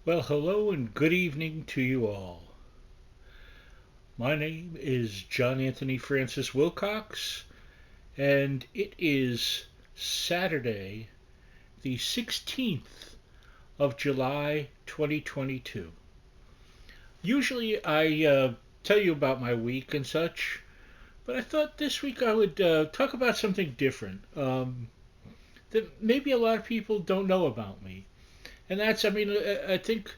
Well, hello and good evening to you all. My name is John Anthony Francis Wilcox, and it is Saturday, the 16th of July, 2022. Usually I tell you about my week and such, but I thought this week I would talk about something different that maybe a lot of people don't know about me. And that's, I think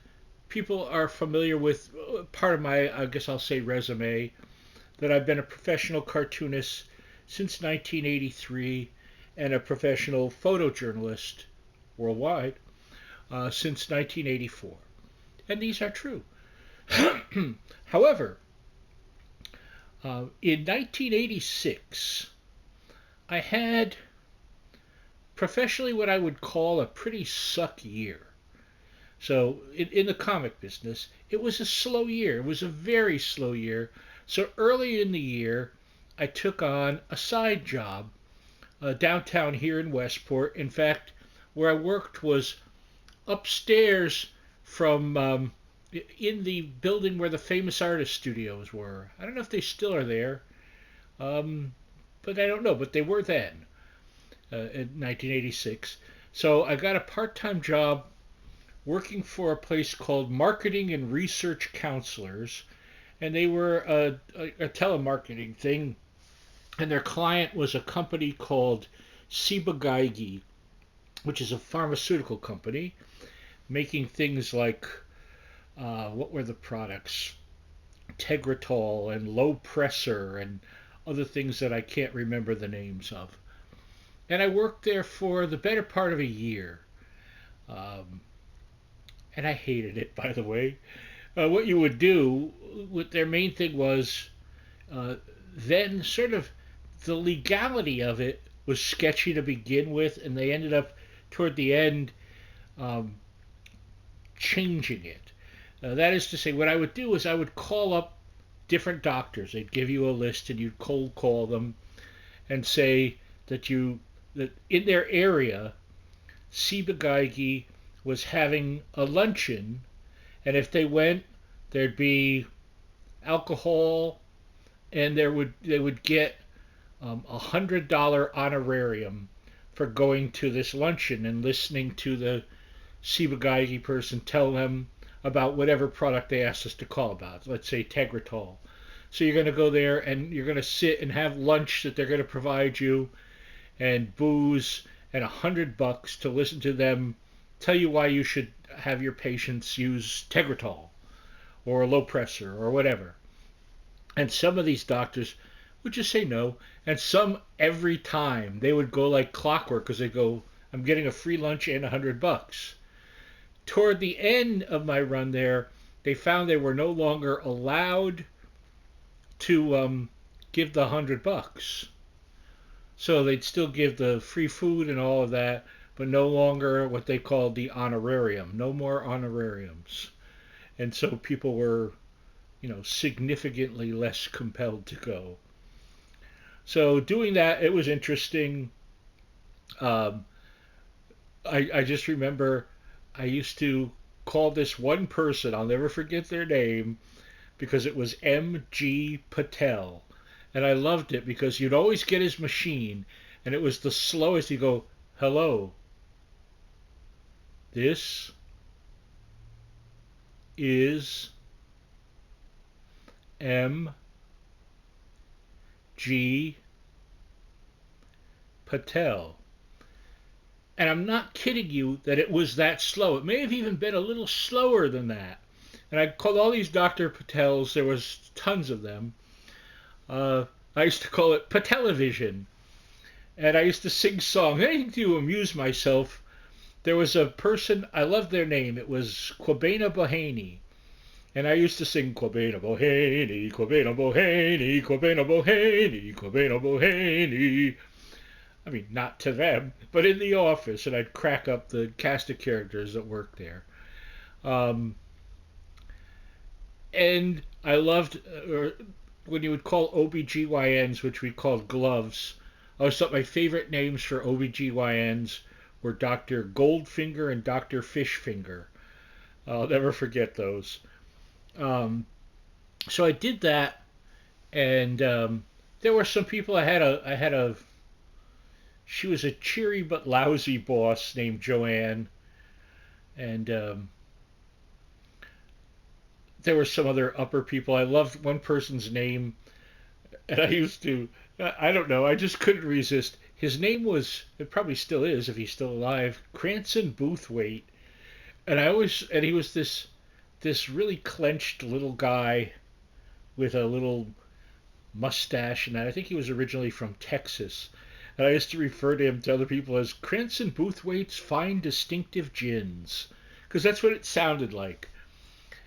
people are familiar with part of my, I guess I'll say, resume that I've been a professional cartoonist since 1983 and a professional photojournalist worldwide since 1984. And these are true. However, in 1986, I had professionally what I would call a pretty suck year. So in the comic business, it was a slow year. It was a very slow year. So early in the year, I took on a side job downtown here in Westport. In fact, where I worked was upstairs from in the building where the famous artist studios were. I don't know if they still are there, um, but I don't know. But they were then in 1986. So I got a part-time job working for a place called Marketing and Research Counselors, and they were a telemarketing thing, and their client was a company called Ciba, which is a pharmaceutical company making things like what were the products? Tegretol and low pressor and other things that I can't remember the names of. And I worked there for the better part of a year. Um, and I hated it, by the way. What you would do, what their main thing was, uh, then sort of the legality of it was sketchy to begin with, and they ended up toward the end um, changing it. That is to say, what I would do is I would call up different doctors. They'd give you a list, and you'd cold call them and say that in their area, Ciba was having a luncheon, and if they went, there'd be alcohol, and they would get $100 honorarium for going to this luncheon and listening to the Ciba person tell them about whatever product they asked us to call about. Let's say Tegretol. So you're going to go there and you're going to sit and have lunch that they're going to provide you, and booze, and $100 to listen to them tell you why you should have your patients use Tegretol or low pressor or whatever. And some of these doctors would just say no, and some every time they would go like clockwork because they go, "I'm getting a free lunch and $100." Toward the end of my run there, they found they were no longer allowed to give the $100. So they'd still give the free food and all of that, but no longer what they called the honorarium. No more honorariums. And so people were, significantly less compelled to go. So doing that, it was interesting. Um, I just remember I used to call this one person, I'll never forget their name, because it was M.G. Patel. And I loved it because you'd always get his machine, and it was the slowest. He'd go, "Hello, this is M.G. Patel." And I'm not kidding you that it was that slow. It may have even been a little slower than that. And I called all these Dr. Patels. There was tons of them. I used to call it Patelevision. And I used to sing songs, anything to amuse myself. There was a person, I loved their name. It was Quabena Bohaney. And I used to sing Quabena Bohaney, Quabena Bohaney, Quabena Bohaney, Quabena Bohaney. I mean, not to them, but in the office, and I'd crack up the cast of characters that worked there. Um, and I loved when you would call OBGYNs, which we called gloves. I always thought my favorite names for OBGYNs were Dr. Goldfinger and Dr. Fishfinger. I'll never forget those. Um, so I did that, and there were some people. I had a. She was a cheery but lousy boss named Joanne, and there were some other upper people. I loved one person's name, and I used to. I don't know. I just couldn't resist. His name was. It probably still is if he's still alive. Cranston Boothwaite, and he was this really clenched little guy with a little mustache, and I think he was originally from Texas. And I used to refer to him to other people as Cranston Boothwaite's Fine Distinctive Gins, because that's what it sounded like.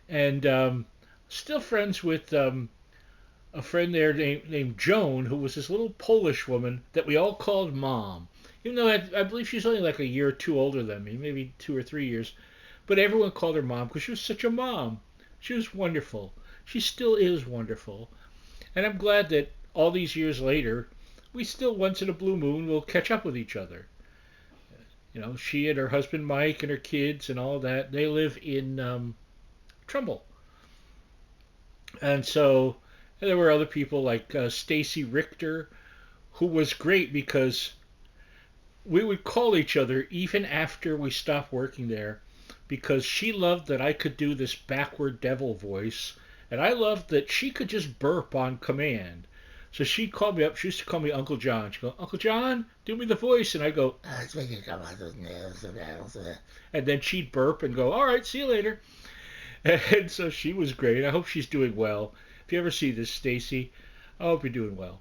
And still friends with a friend there named Joan, who was this little Polish woman that we all called Mom. Even though I believe she's only like a year or two older than me, maybe 2 or 3 years. But everyone called her Mom because she was such a mom. She was wonderful. She still is wonderful. And I'm glad that all these years later, we still once in a blue moon will catch up with each other. You know, she and her husband Mike and her kids and all that, they live in Trumbull. And so and there were other people like Stacy Richter, who was great because we would call each other even after we stopped working there because she loved that I could do this backward devil voice, and I loved that she could just burp on command. So she'd call me up. She used to call me Uncle John. She'd go, Uncle John, do me the voice. And I go, and then she'd burp and go, all right, see you later. And so she was great. I hope she's doing well. If you ever see this, Stacy, I hope you're doing well.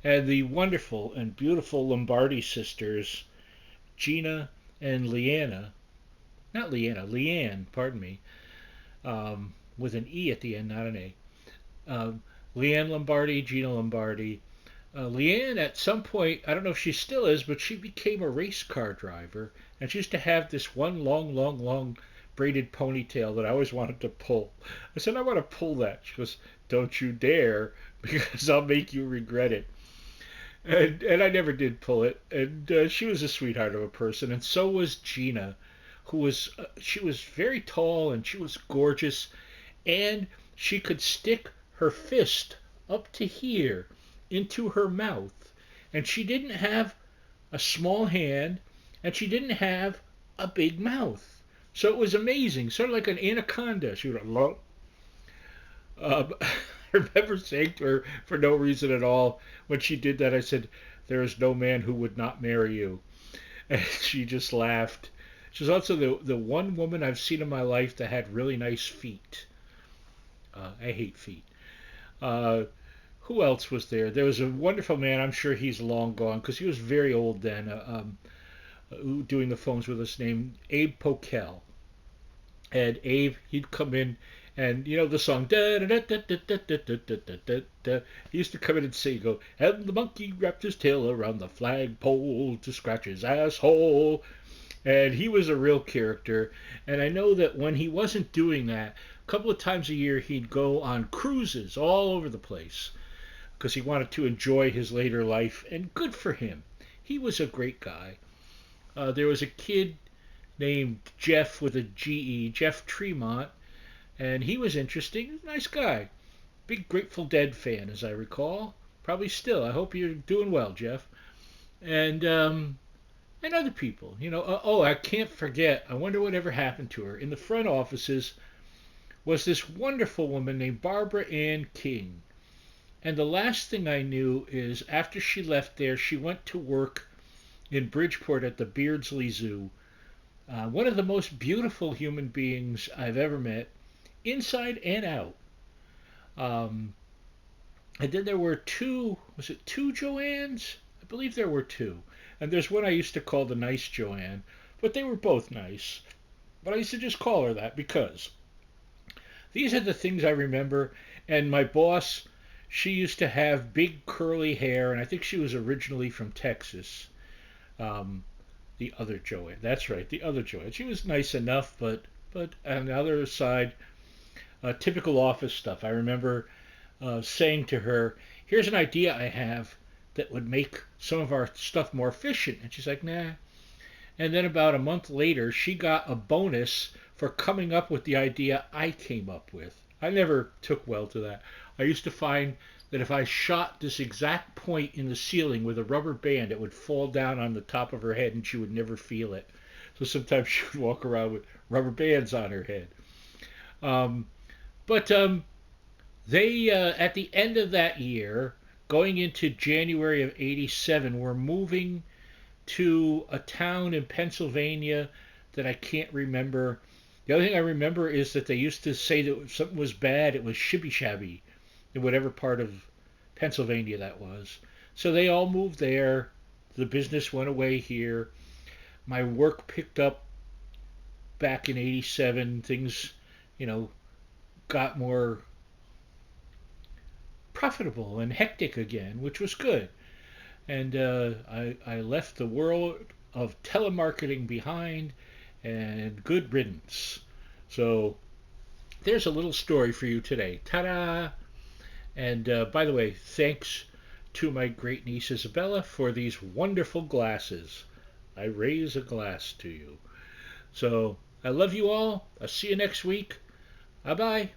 And the wonderful and beautiful Lombardi sisters, Gina and Leanna, not Leanna, Leanne, pardon me, with an E at the end, not an A. Leanne Lombardi, Gina Lombardi. Leanne, at some point, I don't know if she still is, but she became a race car driver, and she used to have this one long braided ponytail that I always wanted to pull. I said, I want to pull that. She goes, don't you dare, because I'll make you regret it. And I never did pull it. And she was a sweetheart of a person, and so was Gina, who was she was very tall and she was gorgeous, and she could stick her fist up to here into her mouth, and she didn't have a small hand, and she didn't have a big mouth. So it was amazing, sort of like an anaconda. She would go, I remember saying to her for no reason at all when she did that, I said, there is no man who would not marry you. And she just laughed. She's also the one woman I've seen in my life that had really nice feet. I hate feet. Uh, who else was there? There was a wonderful man. I'm sure he's long gone because he was very old then. Doing the phones with us, named Abe Pokel. And Abe, he'd come in, and you know the song da da da da da da da da da da da da. He used to come in and sing, go, and the monkey wrapped his tail around the flagpole to scratch his asshole. And he was a real character. And I know that when he wasn't doing that, a couple of times a year he'd go on cruises all over the place because he wanted to enjoy his later life. And good for him. He was a great guy. There was a kid named Jeff with a G-E, Jeff Tremont, and he was interesting. Nice guy. Big Grateful Dead fan, as I recall. Probably still. I hope you're doing well, Jeff. And other people. You know, oh, I can't forget. I wonder what ever happened to her. In the front offices was this wonderful woman named Barbara Ann King. And the last thing I knew is after she left there, she went to work in Bridgeport at the Beardsley Zoo. One of the most beautiful human beings I've ever met, inside and out. Um, and then there were two, was it two Joannes? I believe there were two. And there's one I used to call the nice Joanne, but they were both nice. But I used to just call her that because these are the things I remember. And my boss, she used to have big curly hair, and I think she was originally from Texas. Um, the other Joanne, that's right, the other Joanne. She was nice enough, but on the other side, typical office stuff. I remember saying to her, "Here's an idea I have that would make some of our stuff more efficient," and she's like, "Nah." And then about a month later, she got a bonus for coming up with the idea I came up with. I never took well to that. I used to find that if I shot this exact point in the ceiling with a rubber band, it would fall down on the top of her head and she would never feel it. So sometimes she would walk around with rubber bands on her head. Um, but they, at the end of that year, going into January of '87, were moving to a town in Pennsylvania that I can't remember. The other thing I remember is that they used to say that if something was bad, it was shibby shabby in whatever part of Pennsylvania that was. So they all moved there. The business went away here. My work picked up back in '87. Things, you know, got more profitable and hectic again, which was good. And I left the world of telemarketing behind, and good riddance. So there's a little story for you today. Ta-da! And by the way, thanks to my great niece Isabella for these wonderful glasses. I raise a glass to you. So I love you all. I'll see you next week. Bye bye.